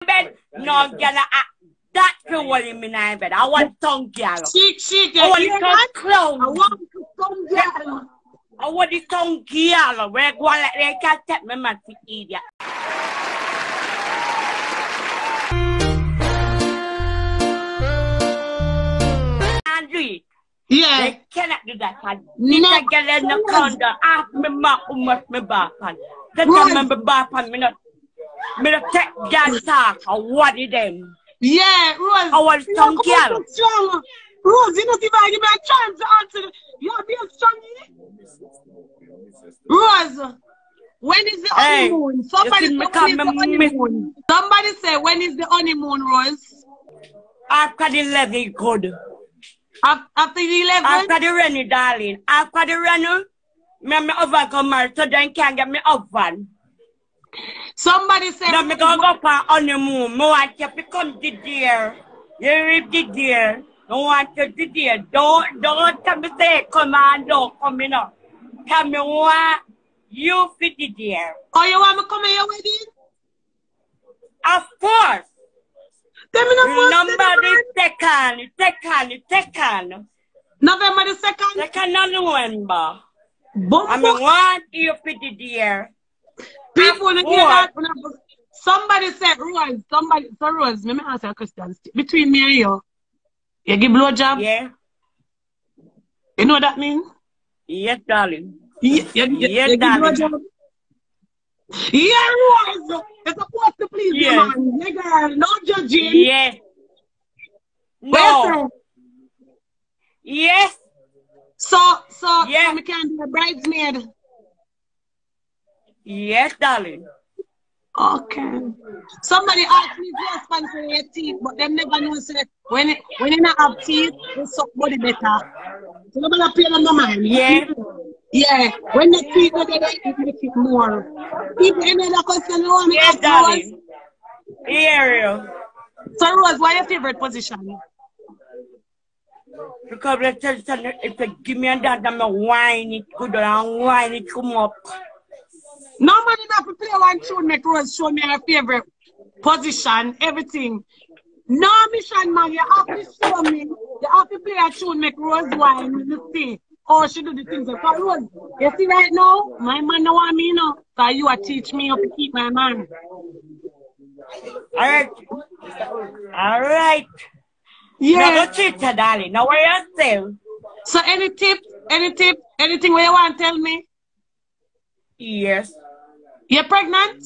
bed. No, girl, that could what in my bed. I want tongue girl. Chick, I want tongue clown. I want tongue girl. I want the tongue girl. Where go like they can't take my man to idiot. And do it. Yeah. They cannot do that. Need to get in the corner. Ask me ma almost me back on. They tell me back on me not take girl talk or what is them. Yeah, Rose. I want some girl. Rose, you know if I give me a chance to answer. You're being strong. Rose, when is the honeymoon? Somebody say when is the honeymoon? Somebody say when is the honeymoon, Rose? After the 11 good. After the 11? After the rainy, darling. After the rainy, me oven come married, so then can't get me oven. Somebody say now me go for honeymoon. Me want you to come to dear. You read the dear. I want you to dear. Don't tell me say come on, don't come in up. Tell me what you fit the dear. Oh, you want me to come to your wedding? Of course. Number the second. November the 2nd? 2nd of November. I want you fit the dear. People in the somebody said, Rose, let me ask you a question. Between me and you give blowjob? Yeah. You know what that means? Yes, darling. Yes, darling. Yeah, Rose. You're supposed to please your man. Yeah, girl. No judging. Yes. No. Yes. So we can be a bridesmaid. Yes, darling. Okay. Somebody asked me to sponsor your teeth, but them never know say when you not have teeth, you suck body better. So you better pay them no mind. Yeah. Yeah. When the teeth are there, it make it more. People any other question you want me to ask darling. Yeah. So Rose, what is your favorite position? Because if you give me that, I'm going to whine it good and whine it come up. No man enough to play one tune, make Rose show me her favorite position, everything. No mission, man, you have to show me. You have to play a tune, make Rose whine, you see. Oh, she do the things. Because Rose, you see right now, my man don't want me, you know. So you are teach me how to keep my man. Alright. Alright. Yeah. Now go treat her, darling. Now where you still? So any tip, anything where you want to tell me? Yes. You're pregnant?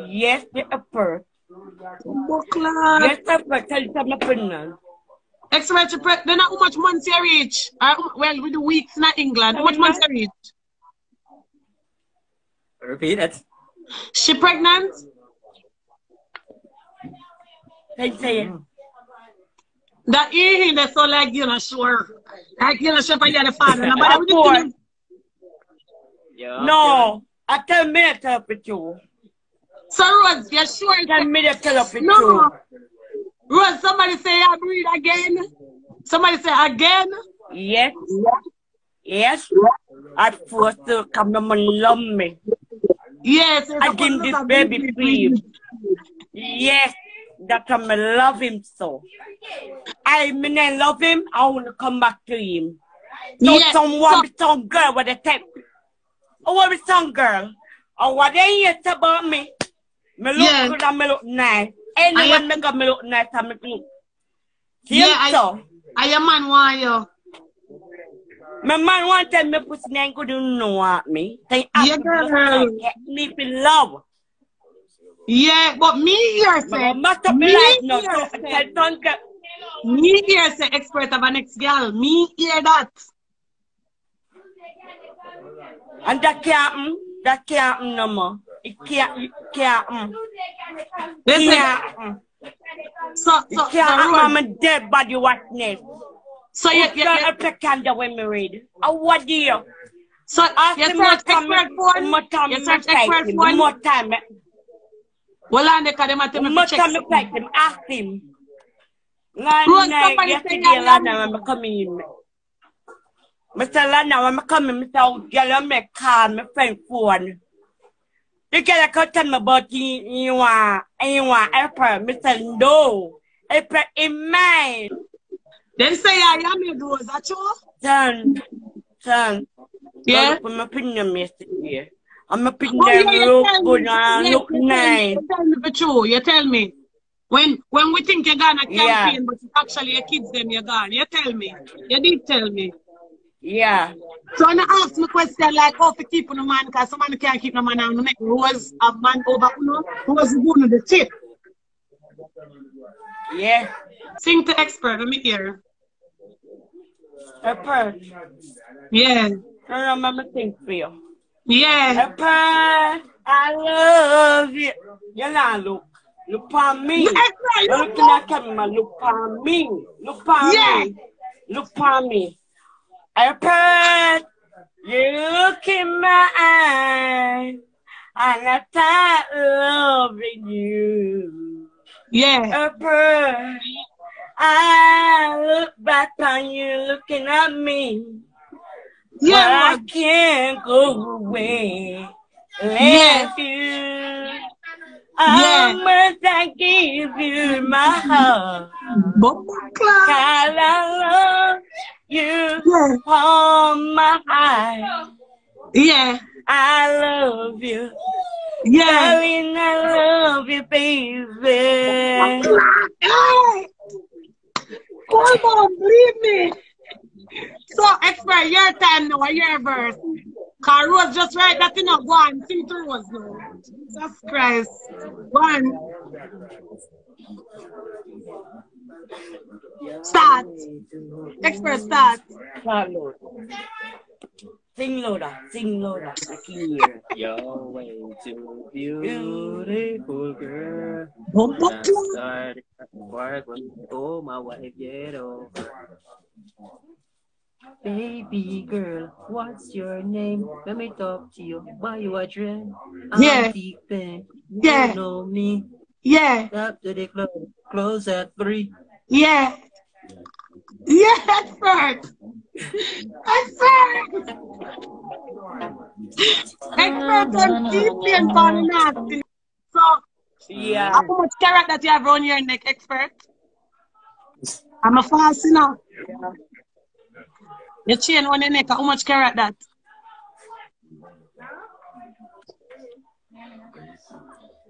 Yes, the upper. Yes, upper. Tell you I'm pregnant. Expect then how much months you reach? Well, with the weeks in England, how much months you reach? Repeat it. She pregnant? Say it. That eating that's so like you're not sure. Like you're not sure if you're the father. No, I tell me to tell up with you. So Rose, you're sure? Tell me to tell up with you. Rose, somebody say I breathe again. Somebody say again. Yes. Yes. I forced to come and love me. Yes. I give this baby free. Yes. That's why I love him so. I mean I love him, I want to come back to him. So yes. Some girl with a type. Oh, what is some girl? Oh, what they hear about me? Me look good and me look nice. Anyone make me look nice and me look. I am man want you. My man want to tell me pussy ain't good know what me. They girl. Me feel love. Yeah, but me here say. Me here say expert of an ex girl. Me hear that. And that can't no more. It can't. So I'm a dead body witness. So you can't do when me read. What do you? So you search expert phone. You search expert phone. More time. Well, I need to check. Ask him. Yesterday, Lana, I'm coming. Mr. Lana, I'm coming. Mr. Girl, I'm call my friend phone. You can't tell me about you want April. Mr. No. April in mine. Then say I am your rose, that's all? Son. Yeah. I'm a opinion yesterday. I'm a opinion You look good and look nice. You tell me for true. You tell me. When we think you're gonna campaign, but it's actually your kids them you're gone. You tell me. You did tell me. Yeah. So when I ask me question like how to keep no man, because some man can't keep no man and make rose a man over rose going to the tip. Yeah. Sing to expert, let me hear. April. Yeah. I remember things for you. Yeah. April, I love you. You now look on me. You're looking at camera. Look on me. Look on me. Look on me. April, you look in my eyes, and I start loving you. Yeah. April, I look back on you looking at me. Yeah, but I can't go away. Left you. I must I give you my heart. God, I love you from my heart. Yeah. I love you. Yeah. Darling, I love you, baby. Come on, believe me. So, expert, your time now, your verse. Because Rose just write that in a one. Sing to Rose now. Jesus Christ. One. Start. Expert, start. Sing louder, sing louder. I can hear. You're way too beautiful, girl. Oh, my wife, ghetto. Baby girl, what's your name? Let me talk to you. Why you a dream? I'm deep in. You know me. Yeah. Up to the club. Close at 3. Yeah. Yeah, expert. Expert. Expert on deeply and funny nasty. So, how much carrot that you have on your neck, expert? I'm a fast, you know. Your chain on your neck, how much carrot that?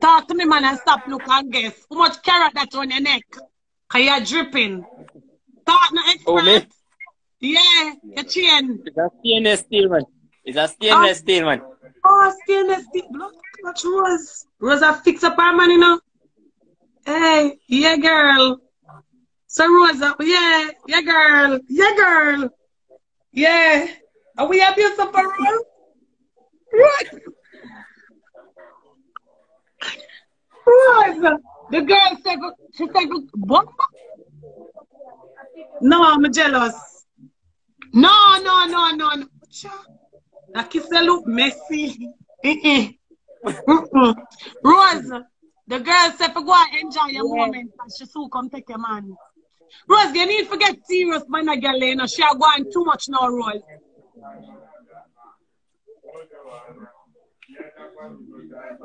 Talk to me, man, and stop look and guess. How much carrot that on your neck? Because you're dripping. Talk no expert. Oh, me? Yeah, your chain. It's a stainless steel, man. It's a stainless steel, man. Oh, stainless steel. Look, watch Rose. Rose, I fix up her man, you know. Hey, yeah, girl. So, Rosa, yeah, girl. Yeah, girl. Yeah. Are we happy with some Rose? Right. Rose. The girl said, she said, what? No, I'm jealous. No. That kiss look messy. Rose, the girl said, go and enjoy your moment. And she soon come take your man. Rose, you need to get serious, man, a girl, you know. She are going too much now, Rose.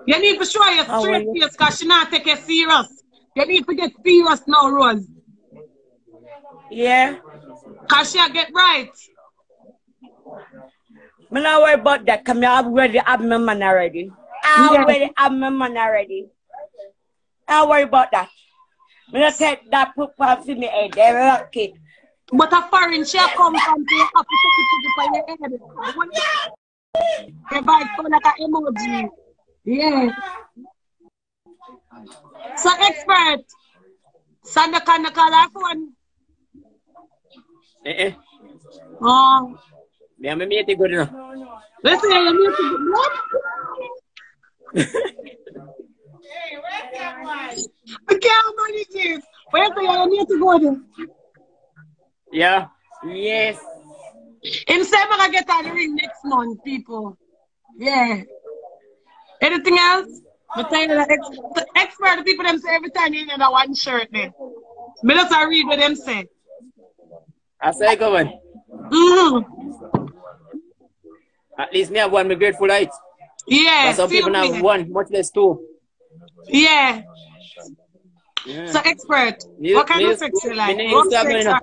You need to show your straight face because she not take you serious. You need to get serious now, Rose. Yeah. Because she get right. I'm not worried about that because I already have my man already. I already have my man already. I don't worry about that. I'm going to take that put off in my head. They rock it. But a foreign share come from the have to take it to your head. You buy it like an emoji. Yeah. So expert. Sandokan call her phone. Oh. Yeah, I'm a good enough. Listen, you're good. What? Hey, where's that one? Okay, how many years? Where's the good? Yeah. Yes. Him say I'm gonna get on the ring next month, people. Yeah. Anything else? But tell you that expert people them say every time you need that one shirt there. Me just read what them say. I say go on. At least me have one, me grateful light. Yeah. But some people have one, much less two. Yeah. So expert, what kind of sex you like? Rough sex or,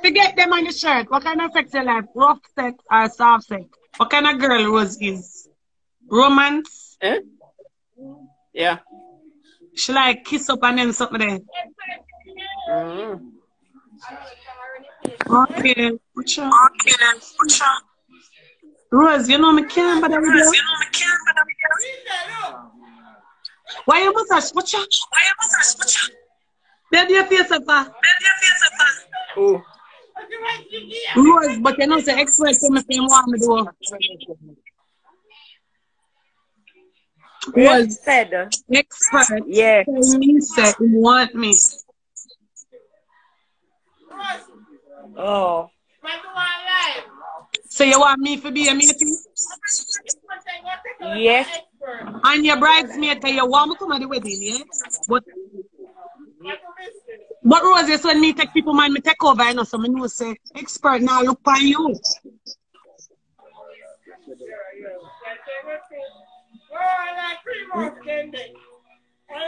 forget them on the shirt. What kind of sex you like? Rough sex or soft sex? What kind of girl Rose is? Romance? Yeah. She like kiss up and then something there. Okay. Rose, you know me can't, but why you massage? Watch out. Bend your face up. Who? Rose, but you know the expert say me same want me do. Rose said. Expert. Yeah. Me said he want me. Oh. So you want me to be a matey? Yes. And your bridesmaid, you want me to come at the wedding, yeah? But Rose, yes, when me take people mind, me take over, you know, so me know say, expert now look for you.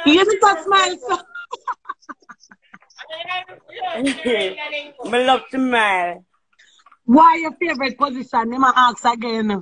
You didn't touch smile, so. Me love to smile. Why your favorite position? Let me ask again.